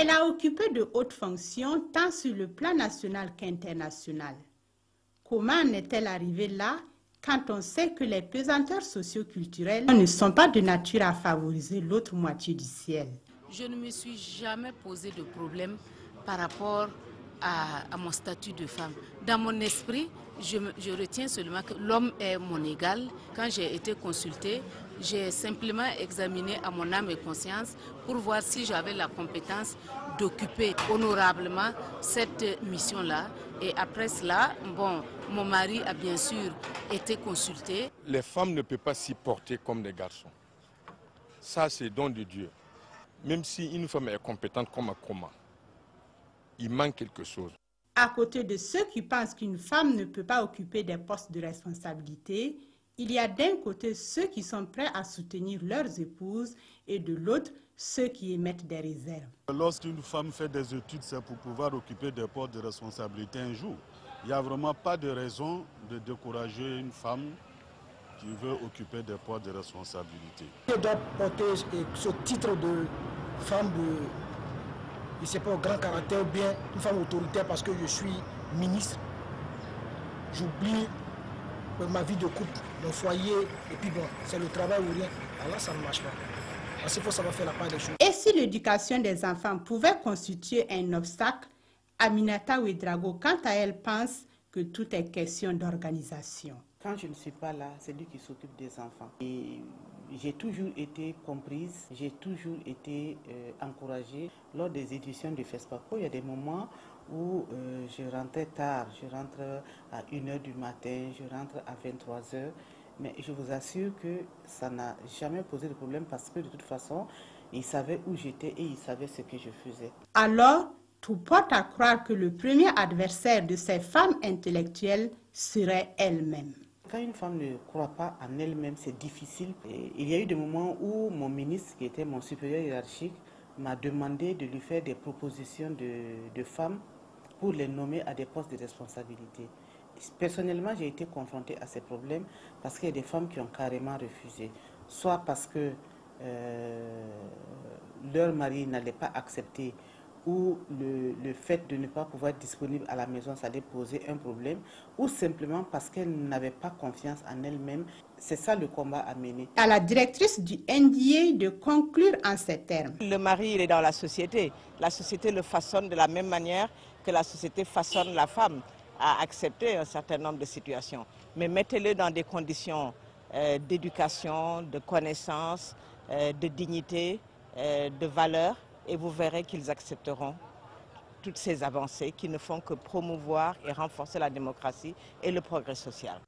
Elle a occupé de hautes fonctions tant sur le plan national qu'international. Comment en est-elle arrivée là quand on sait que les pesanteurs socio-culturelles ne sont pas de nature à favoriser l'autre moitié du ciel? Je ne me suis jamais posé de problème par rapport à mon statut de femme. Dans mon esprit, je retiens seulement que l'homme est mon égal. Quand j'ai été consultée, j'ai simplement examiné à mon âme et conscience pour voir si j'avais la compétence d'occuper honorablement cette mission-là. Et après cela, bon, mon mari a bien sûr été consulté. Les femmes ne peuvent pas s'y porter comme des garçons. Ça, c'est don de Dieu. Même si une femme est compétente comme un coma, il manque quelque chose. À côté de ceux qui pensent qu'une femme ne peut pas occuper des postes de responsabilité, il y a d'un côté ceux qui sont prêts à soutenir leurs épouses et de l'autre ceux qui émettent des réserves. Lorsqu'une femme fait des études, c'est pour pouvoir occuper des postes de responsabilité un jour. Il n'y a vraiment pas de raison de décourager une femme qui veut occuper des postes de responsabilité. Je dois porter ce titre de femme de, je ne sais pas, au grand caractère, ou bien une femme autoritaire parce que je suis ministre. J'oublie ma vie de couple, mon foyer, et puis bon, c'est le travail ou rien. Alors là, ça ne marche pas. Parce qu'il faut savoir faire la part des choses. Et si l'éducation des enfants pouvait constituer un obstacle, Aminata Ouedraogo, quant à elle, pense que tout est question d'organisation. Quand je ne suis pas là, c'est lui qui s'occupe des enfants. Et j'ai toujours été comprise, j'ai toujours été encouragée. Lors des éditions du FESPACO, il y a des moments où je rentrais tard, je rentre à 1h du matin, je rentre à 23h. Mais je vous assure que ça n'a jamais posé de problème parce que de toute façon, ils savaient où j'étais et ils savaient ce que je faisais. Alors, tout porte à croire que le premier adversaire de ces femmes intellectuelles serait elle-même. Quand une femme ne croit pas en elle-même, c'est difficile. Et il y a eu des moments où mon ministre, qui était mon supérieur hiérarchique, m'a demandé de lui faire des propositions de femmes pour les nommer à des postes de responsabilité. Personnellement, j'ai été confrontée à ces problèmes parce qu'il y a des femmes qui ont carrément refusé. Soit parce que leur mari n'allait pas accepter ou le fait de ne pas pouvoir être disponible à la maison, ça allait poser un problème, ou simplement parce qu'elle n'avait pas confiance en elle-même. C'est ça le combat à mener. À la directrice du NDA de conclure en ces termes. Le mari, il est dans la société. La société le façonne de la même manière que la société façonne la femme à accepter un certain nombre de situations. Mais mettez-le dans des conditions d'éducation, de connaissance, de dignité, de valeur, et vous verrez qu'ils accepteront toutes ces avancées qui ne font que promouvoir et renforcer la démocratie et le progrès social.